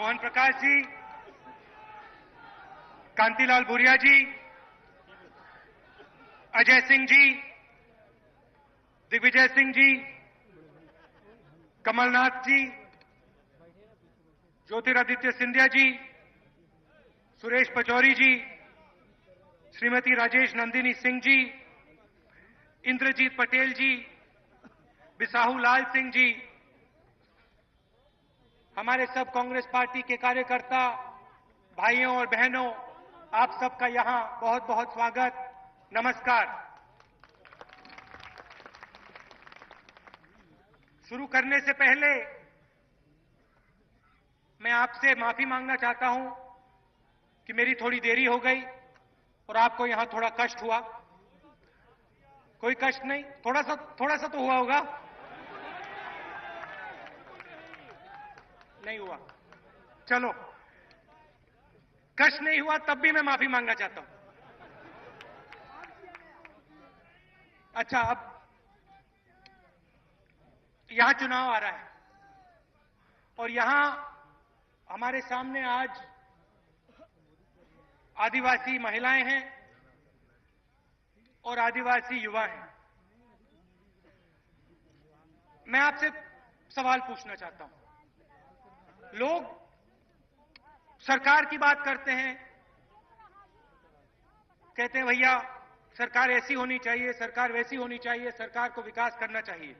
मोहन प्रकाश जी, कांतिलाल भूरिया जी, अजय सिंह जी, दिग्विजय सिंह जी, कमलनाथ जी, ज्योतिरादित्य सिंधिया जी, सुरेश पचौरी जी, श्रीमती राजेश नंदिनी सिंह जी, इंद्रजीत पटेल जी, बिसाहू लाल सिंह जी, हमारे सब कांग्रेस पार्टी के कार्यकर्ता भाइयों और बहनों, आप सबका यहां बहुत बहुत स्वागत, नमस्कार। शुरू करने से पहले मैं आपसे माफी मांगना चाहता हूं कि मेरी थोड़ी देरी हो गई और आपको यहां थोड़ा कष्ट हुआ। कोई कष्ट नहीं, थोड़ा सा तो हुआ होगा, नहीं हुआ, चलो, कष्ट नहीं हुआ तब भी मैं माफी मांगना चाहता हूं। अच्छा, अब यहां चुनाव आ रहा है और यहां हमारे सामने आज आदिवासी महिलाएं हैं और आदिवासी युवा हैं। मैं आपसे सवाल पूछना चाहता हूं। लोग सरकार की बात करते हैं, कहते हैं भैया सरकार ऐसी होनी चाहिए, सरकार वैसी होनी चाहिए, सरकार को विकास करना चाहिए।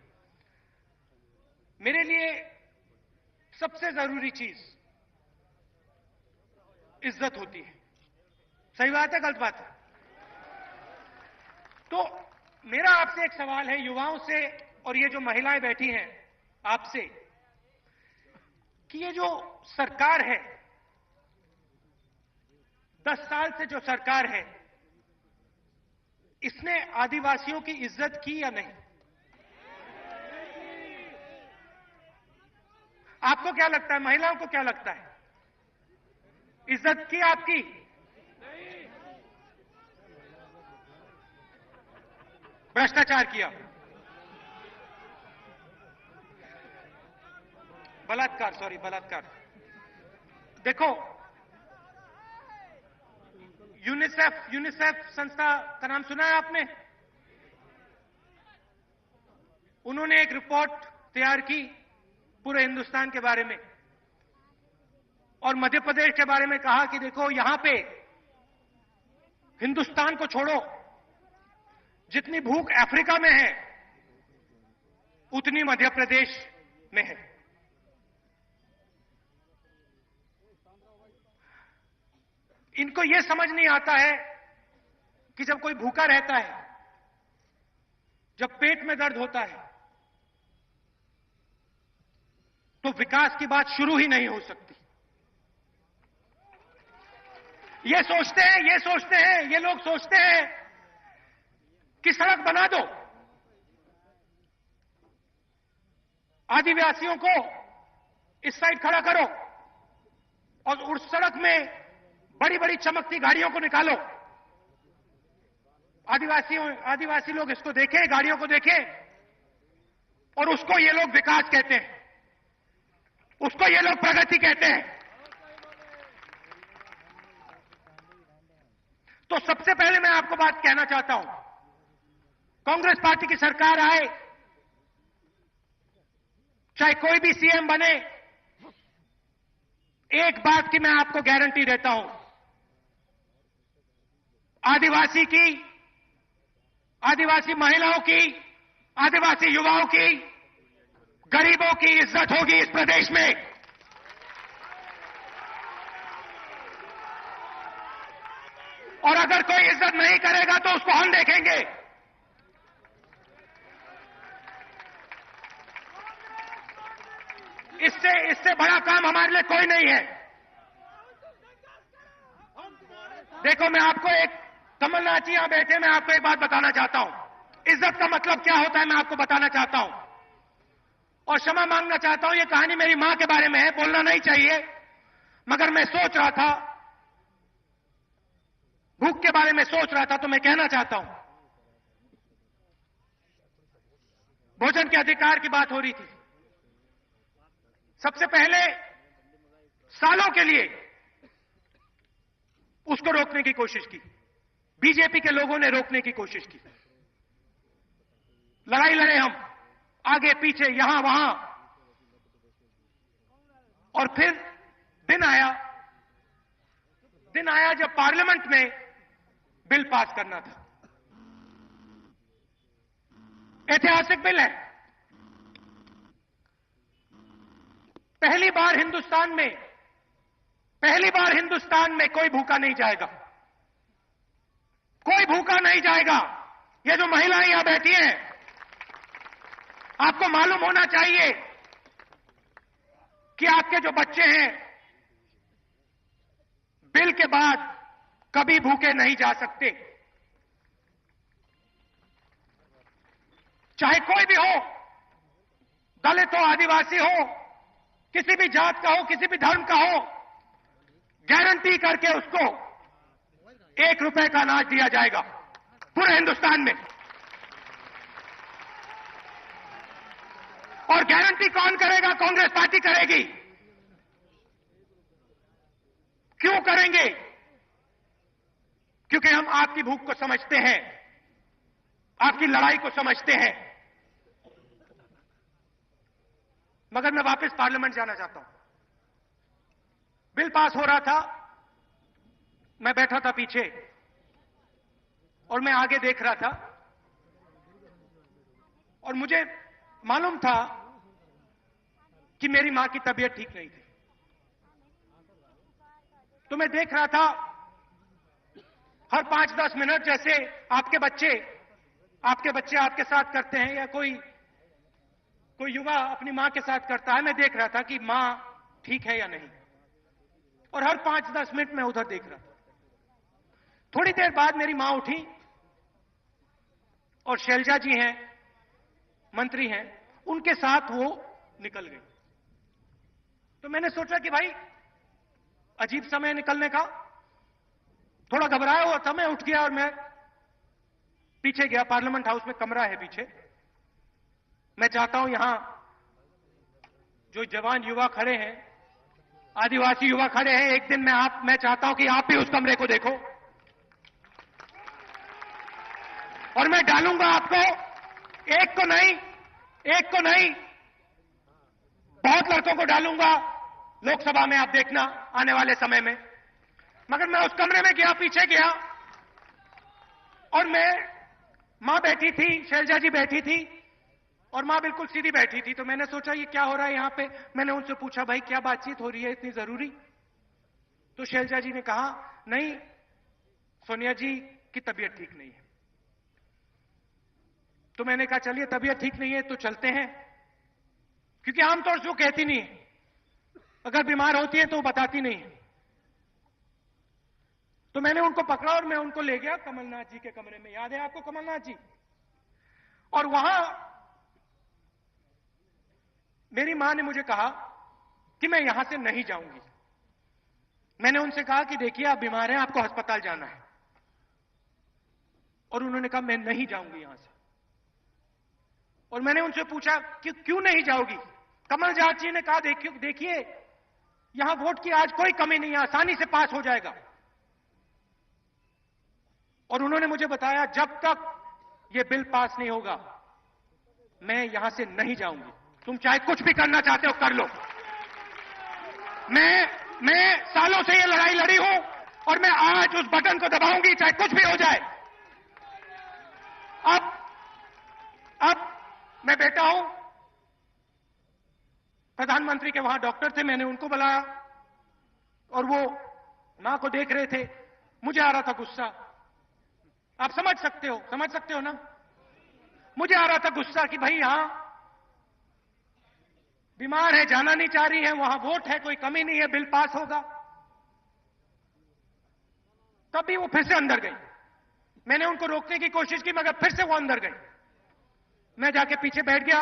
मेरे लिए सबसे जरूरी चीज इज्जत होती है। सही बात है, गलत बात है? तो मेरा आपसे एक सवाल है, युवाओं से और ये जो महिलाएं बैठी हैं आपसे, कि ये जो सरकार है, 10 साल से जो सरकार है, इसने आदिवासियों की इज्जत की या नहीं? आपको क्या लगता है, महिलाओं को क्या लगता है, इज्जत की आपकी? भ्रष्टाचार किया, बलात्कार। देखो, यूनिसेफ संस्था का नाम सुना है आपने? उन्होंने एक रिपोर्ट तैयार की पूरे हिंदुस्तान के बारे में और मध्य प्रदेश के बारे में कहा कि देखो यहां पे हिंदुस्तान को छोड़ो, जितनी भूख अफ्रीका में है उतनी मध्य प्रदेश में है। इनको यह समझ नहीं आता है कि जब कोई भूखा रहता है, जब पेट में दर्द होता है, तो विकास की बात शुरू ही नहीं हो सकती। ये लोग सोचते हैं कि सड़क बना दो, आदिवासियों को इस साइड खड़ा करो और उस सड़क में बड़ी बड़ी चमकती गाड़ियों को निकालो, आदिवासी लोग इसको देखें, गाड़ियों को देखें, और उसको ये लोग विकास कहते हैं, उसको ये लोग प्रगति कहते हैं। तो सबसे पहले मैं आपको बात कहना चाहता हूं, कांग्रेस पार्टी की सरकार आए, चाहे कोई भी सीएम बने, एक बात की मैं आपको गारंटी देता हूं, आदिवासी की, आदिवासी महिलाओं की, आदिवासी युवाओं की, गरीबों की इज्जत होगी इस प्रदेश में। और अगर कोई इज्जत नहीं करेगा तो उसको हम देखेंगे। इससे बड़ा काम हमारे लिए कोई नहीं है। देखो, मैं आपको एक, कमलनाथ जी यहां बैठे, मैं आपको एक बात बताना चाहता हूं, इज्जत का मतलब क्या होता है मैं आपको बताना चाहता हूं, और क्षमा मांगना चाहता हूं। यह कहानी मेरी मां के बारे में है, बोलना नहीं चाहिए, मगर मैं सोच रहा था, भूख के बारे में सोच रहा था, तो मैं कहना चाहता हूं। भोजन के अधिकार की बात हो रही थी। सबसे पहले सालों के लिए उसको रोकने की कोशिश की। बीजेपी के लोगों ने रोकने की कोशिश की। लड़ाई लड़े हम, आगे पीछे, यहां वहां, और फिर दिन आया जब पार्लियामेंट में बिल पास करना था। ऐतिहासिक बिल है। पहली बार हिंदुस्तान में कोई भूखा नहीं जाएगा। कोई भूखा नहीं जाएगा। ये जो महिलाएं यहां बैठी हैं, आपको मालूम होना चाहिए कि आपके जो बच्चे हैं बिल के बाद कभी भूखे नहीं जा सकते। चाहे कोई भी हो, दलित हो, आदिवासी हो, किसी भी जात का हो, किसी भी धर्म का हो, गारंटी करके उसको 1 रुपए का अनाज दिया जाएगा पूरे हिंदुस्तान में। और गारंटी कौन करेगा? कांग्रेस पार्टी करेगी। क्यों करेंगे? क्योंकि हम आपकी भूख को समझते हैं, आपकी लड़ाई को समझते हैं। मगर मैं वापस पार्लियामेंट जाना चाहता हूं। बिल पास हो रहा था, मैं बैठा था पीछे और मैं आगे देख रहा था, और मुझे मालूम था कि मेरी मां की तबीयत ठीक नहीं थी। तो मैं देख रहा था हर 5-10 मिनट, जैसे आपके बच्चे आपके साथ करते हैं, या कोई युवा अपनी मां के साथ करता है, मैं देख रहा था कि मां ठीक है या नहीं। और हर 5-10 मिनट मैं उधर देख रहा था। थोड़ी देर बाद मेरी मां उठी और शैलजा जी हैं, मंत्री हैं, उनके साथ वो निकल गई। तो मैंने सोचा कि भाई अजीब समय निकलने का, थोड़ा घबराया हुआ था। मैं उठ गया और मैं पीछे गया। पार्लियामेंट हाउस में कमरा है पीछे। मैं चाहता हूं यहां जो जवान युवा खड़े हैं, आदिवासी युवा खड़े हैं, एक दिन मैं चाहता हूं कि आप भी उस कमरे को देखो। और मैं डालूंगा आपको, एक को नहीं, बहुत लड़कों को डालूंगा लोकसभा में, आप देखना आने वाले समय में। मगर मैं उस कमरे में गया, पीछे गया, और मां बैठी थी, शैलजा जी बैठी थी, और मां बिल्कुल सीधी बैठी थी। तो मैंने सोचा ये क्या हो रहा है यहां पे। मैंने उनसे पूछा, भाई क्या बातचीत हो रही है इतनी जरूरी? तो शैलजा जी ने कहा, नहीं, सोनिया जी की तबीयत ठीक नहीं है। तो मैंने कहा, चलिए तबीयत ठीक नहीं है तो चलते हैं, क्योंकि आमतौर से वो कहती नहीं है, अगर बीमार होती है तो वो बताती नहीं है। तो मैंने उनको पकड़ा और मैं उनको ले गया कमलनाथ जी के कमरे में। याद है आपको कमलनाथ जी? और वहां मेरी मां ने मुझे कहा कि मैं यहां से नहीं जाऊंगी। मैंने उनसे कहा कि देखिए आप बीमार हैं, आपको अस्पताल जाना है। और उन्होंने कहा मैं नहीं जाऊंगी यहां से। और मैंने उनसे पूछा कि क्यों नहीं जाओगी? कमलनाथ जी ने कहा, देखिए यहां वोट की आज कोई कमी नहीं है, आसानी से पास हो जाएगा। और उन्होंने मुझे बताया, जब तक यह बिल पास नहीं होगा मैं यहां से नहीं जाऊंगी। तुम चाहे कुछ भी करना चाहते हो कर लो। मैं सालों से यह लड़ाई लड़ी हूं और मैं आज उस बटन को दबाऊंगी, चाहे कुछ भी हो जाए। अब मैं बैठा हूं, प्रधानमंत्री के वहां डॉक्टर थे, मैंने उनको बुलाया और वो मां को देख रहे थे। मुझे आ रहा था गुस्सा, आप समझ सकते हो ना? मुझे आ रहा था गुस्सा कि भाई यहां बीमार है, जाना नहीं चाह रही है, वहां वोट है, कोई कमी नहीं है, बिल पास होगा। तभी वो फिर से अंदर गई। मैंने उनको रोकने की कोशिश की, मगर फिर से वो अंदर गई। मैं जाके पीछे बैठ गया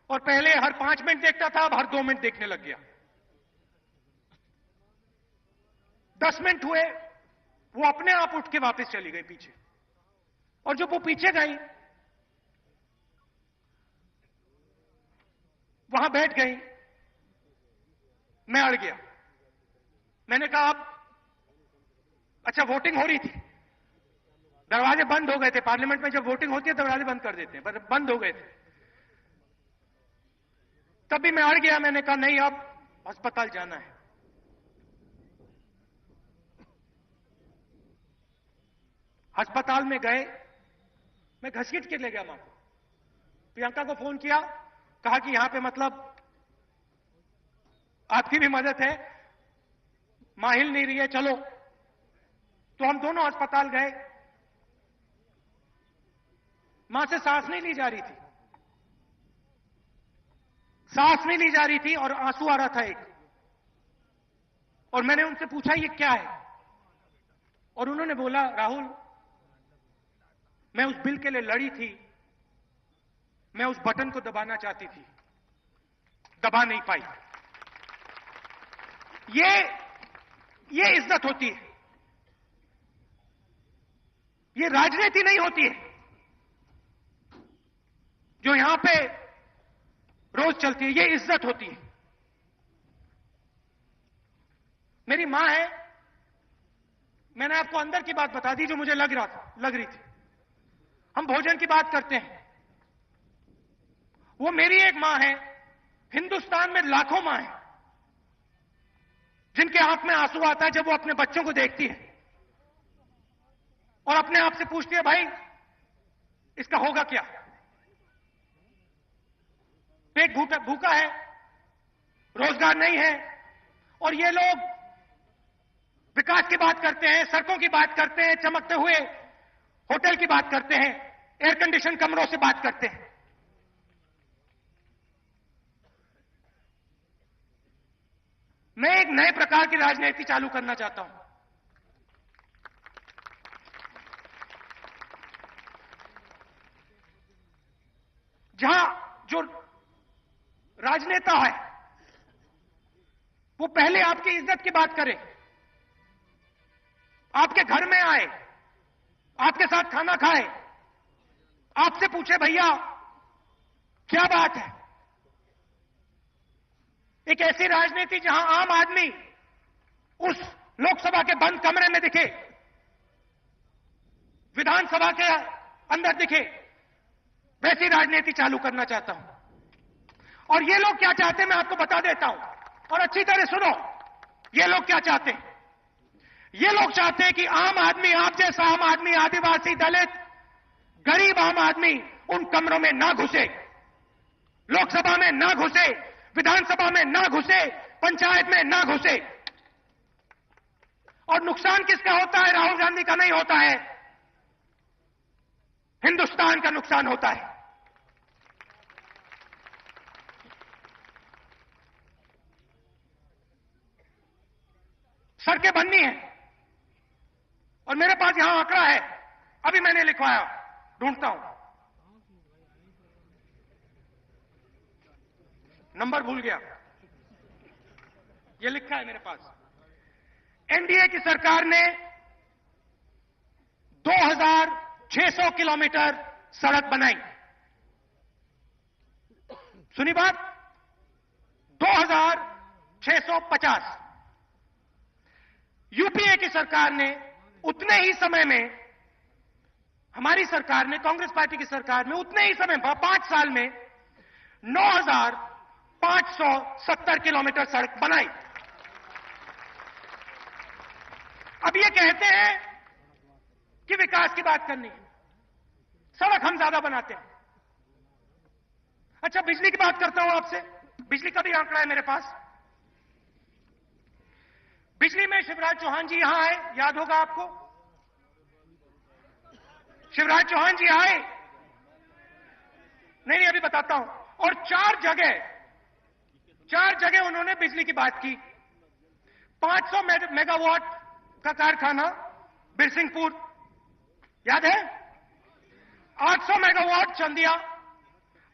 और पहले हर 5 मिनट देखता था, अब हर 2 मिनट देखने लग गया। 10 मिनट हुए, वो अपने आप उठ के वापस चली गई पीछे। और जब वो पीछे गई, वहां बैठ गई, मैं अड़ गया। मैंने कहा अब अच्छा वोटिंग हो रही थी, दरवाजे बंद हो गए थे। पार्लियामेंट में जब वोटिंग होती है दरवाजे बंद कर देते हैं, पर बंद हो गए थे। तब भी मैं अड़ गया, मैंने कहा नहीं अब अस्पताल जाना है। अस्पताल में गए, मैं घसीट के ले गया मां को। प्रियंका को फोन किया, कहा कि यहां पे मतलब आपकी भी मदद है, मां हिल नहीं रही है, चलो। तो हम दोनों अस्पताल गए। मां से सांस नहीं ली जा रही थी, सांस नहीं ली जा रही थी और आंसू आ रहा था एक। और मैंने उनसे पूछा ये क्या है, और उन्होंने बोला राहुल मैं उस बिल के लिए लड़ी थी, मैं उस बटन को दबाना चाहती थी, दबा नहीं पाई। ये इज्जत होती है, ये राजनीति नहीं होती है जो यहां पे रोज चलती है, ये इज्जत होती है। मेरी मां है, मैंने आपको अंदर की बात बता दी जो मुझे लग रही थी। हम भोजन की बात करते हैं, वो मेरी एक मां है। हिंदुस्तान में लाखों मां हैं जिनके आंख में आंसू आता है जब वो अपने बच्चों को देखती है और अपने आप से पूछती है भाई इसका होगा क्या। पेट भूखा है, रोजगार नहीं है, और ये लोग विकास की बात करते हैं, सड़कों की बात करते हैं, चमकते हुए होटल की बात करते हैं, एयर कंडीशन कमरों से बात करते हैं। मैं एक नए प्रकार की राजनीति चालू करना चाहता हूं, जहां जो राजनेता है वो पहले आपकी इज्जत की बात करे, आपके घर में आए, आपके साथ खाना खाए, आपसे पूछे भैया क्या बात है। एक ऐसी राजनीति जहां आम आदमी उस लोकसभा के बंद कमरे में दिखे, विधानसभा के अंदर दिखे, वैसी राजनीति चालू करना चाहता हूं। और ये लोग क्या चाहते हैं मैं आपको बता देता हूं, और अच्छी तरह सुनो। ये लोग क्या चाहते हैं? ये लोग चाहते हैं कि आम आदमी, आप जैसा आम आदमी, आदिवासी, दलित, गरीब आम आदमी उन कमरों में ना घुसे, लोकसभा में ना घुसे, विधानसभा में ना घुसे, पंचायत में ना घुसे। और नुकसान किसका होता है? राहुल गांधी का नहीं होता है, हिंदुस्तान का नुकसान होता है। सड़कें बननी है, और मेरे पास यहां आंकड़ा है, अभी मैंने लिखवाया, ढूंढता हूं, नंबर भूल गया, ये लिखा है मेरे पास। एनडीए की सरकार ने 2600 किलोमीटर सड़क बनाई। सुनी बात, 2650। यूपीए की सरकार ने उतने ही समय में, हमारी सरकार ने, कांग्रेस पार्टी की सरकार ने उतने ही समय 5 साल में 9570 किलोमीटर सड़क बनाई। अब ये कहते हैं कि विकास की बात करनी है, सड़क हम ज्यादा बनाते हैं। अच्छा, बिजली की बात करता हूं आपसे, बिजली का भी आंकड़ा है मेरे पास। बिजली में शिवराज चौहान जी यहां आए, याद होगा आपको, शिवराज चौहान जी आए, नहीं अभी बताता हूं, और 4 जगह उन्होंने बिजली की बात की। 500 मेगावाट का कारखाना बिरसिंहपुर, याद है, 800 मेगावाट चंदिया,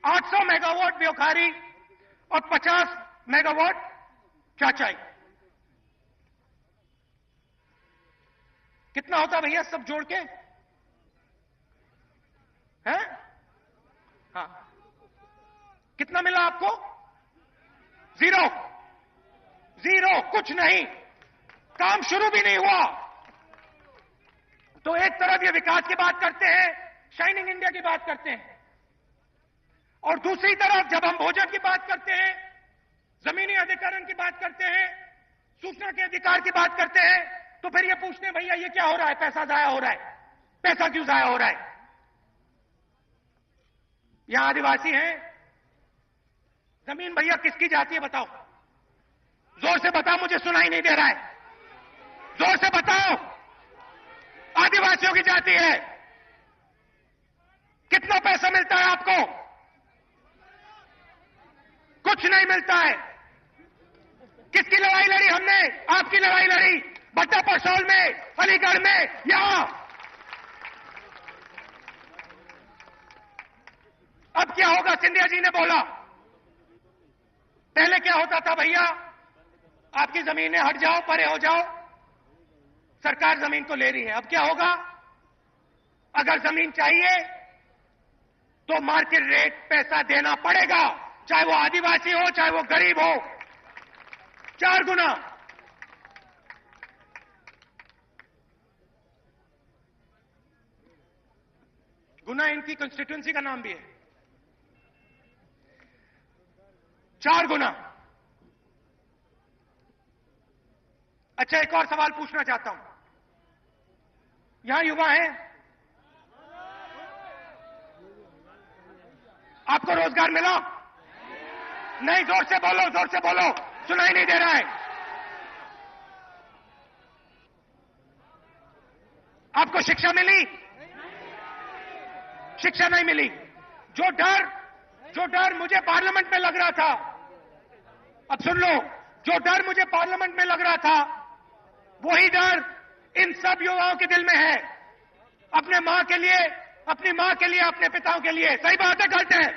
800 मेगावाट ब्योखारी, और 50 मेगावाट चाचाई। कितना होता भैया सब जोड़ के? हैं? हाँ, कितना मिला आपको? जीरो, कुछ नहीं। काम शुरू भी नहीं हुआ। तो एक तरफ ये विकास की बात करते हैं, शाइनिंग इंडिया की बात करते हैं, और दूसरी तरफ जब हम भोजन की बात करते हैं, जमीनी अधिकरण की बात करते हैं, सूचना के अधिकार की बात करते हैं, तो फिर ये पूछते हैं भैया ये क्या हो रहा है, पैसा जाया हो रहा है, पैसा क्यों जाया हो रहा है। यहां आदिवासी हैं, जमीन भैया किसकी जाती है बताओ, जोर से बताओ, मुझे सुनाई नहीं दे रहा है, जोर से बताओ। आदिवासियों की जाती है। कितना पैसा मिलता है आपको? कुछ नहीं मिलता है। किसकी लड़ाई लड़ी हमने? आपकी लड़ाई लड़ी, भट्टा परसौल में, अलीगढ़ में, यहां। अब क्या होगा? सिंधिया जी ने बोला, पहले क्या होता था भैया, आपकी जमीनें हट जाओ, परे हो जाओ, सरकार जमीन को ले रही है। अब क्या होगा? अगर जमीन चाहिए तो मार्केट रेट पैसा देना पड़ेगा, चाहे वो आदिवासी हो, चाहे वो गरीब हो, 4 गुना। गुना इनकी कंस्टिट्यूंसी का नाम भी है, 4 गुना। अच्छा, एक और सवाल पूछना चाहता हूं, यहां युवा हैं, आपको रोजगार मिला? नहीं, जोर से बोलो, जोर से बोलो, सुनाई नहीं दे रहा है। आपको शिक्षा मिली? शिक्षा नहीं मिली। जो डर मुझे पार्लियामेंट में लग रहा था, अब सुन लो, जो डर मुझे पार्लियामेंट में लग रहा था, वही डर इन सब युवाओं के दिल में है, अपने मां के लिए, अपनी मां के लिए, अपने पिताओं के लिए। सही बात है, गलत है?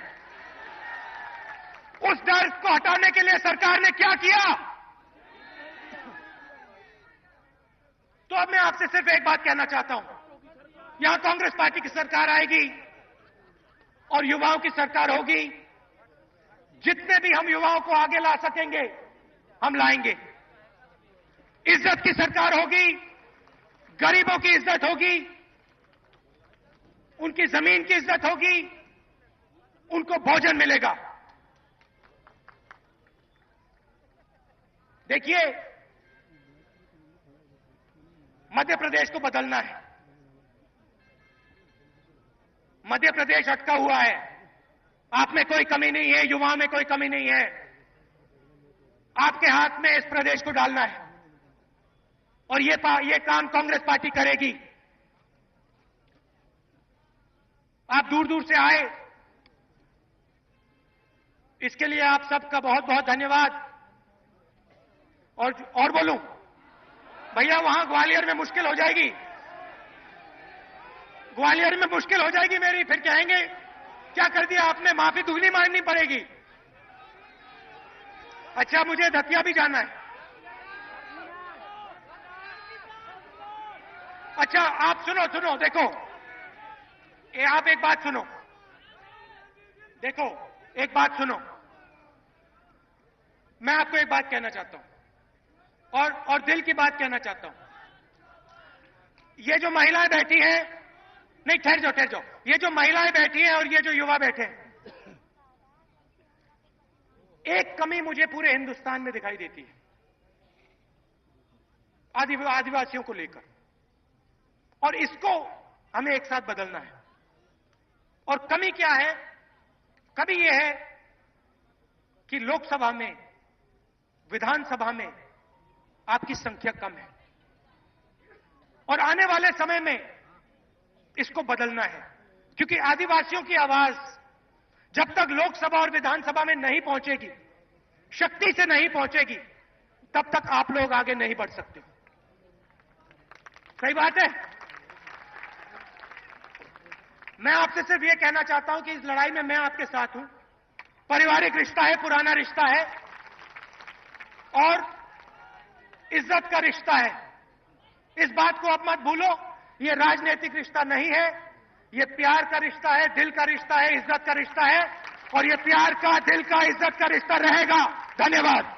उस डर को हटाने के लिए सरकार ने क्या किया? तो अब मैं आपसे सिर्फ एक बात कहना चाहता हूं, यहां कांग्रेस पार्टी की सरकार आएगी और युवाओं की सरकार होगी। जितने भी हम युवाओं को आगे ला सकेंगे हम लाएंगे। इज्जत की सरकार होगी, गरीबों की इज्जत होगी, उनकी जमीन की इज्जत होगी, उनको भोजन मिलेगा। देखिए, मध्य प्रदेश को बदलना है। मध्य प्रदेश अटका हुआ है, आप में कोई कमी नहीं है, युवाओं में कोई कमी नहीं है। आपके हाथ में इस प्रदेश को डालना है और ये काम कांग्रेस पार्टी करेगी। आप दूर दूर से आए, इसके लिए आप सबका बहुत बहुत धन्यवाद। और बोलूं भैया, वहां ग्वालियर में मुश्किल हो जाएगी, ग्वालियर में मुश्किल हो जाएगी मेरी, फिर कहेंगे क्या कर दिया आपने, माफी दुगनी मांगनी पड़ेगी। अच्छा, मुझे दतिया भी जाना है। अच्छा, आप सुनो, देखो, आप एक बात सुनो, देखो, एक बात सुनो, मैं आपको एक बात कहना चाहता हूं और दिल की बात कहना चाहता हूं। ये जो महिलाएं बैठी हैं, नहीं, ठहर जाओ, ये जो महिलाएं बैठी हैं और ये जो युवा बैठे हैं, एक कमी मुझे पूरे हिंदुस्तान में दिखाई देती है आदिवासियों को लेकर, और इसको हमें एक साथ बदलना है। और कमी क्या है? कमी यह है कि लोकसभा में, विधानसभा में आपकी संख्या कम है और आने वाले समय में इसको बदलना है, क्योंकि आदिवासियों की आवाज जब तक लोकसभा और विधानसभा में नहीं पहुंचेगी, शक्ति से नहीं पहुंचेगी, तब तक आप लोग आगे नहीं बढ़ सकते। सही बात है? मैं आपसे सिर्फ यह कहना चाहता हूं कि इस लड़ाई में मैं आपके साथ हूं। पारिवारिक रिश्ता है, पुराना रिश्ता है और इज्जत का रिश्ता है। इस बात को अब मत भूलो, ये राजनीतिक रिश्ता नहीं है, ये प्यार का रिश्ता है, दिल का रिश्ता है, इज्जत का रिश्ता है, और ये प्यार का, दिल का, इज्जत का रिश्ता रहेगा। धन्यवाद।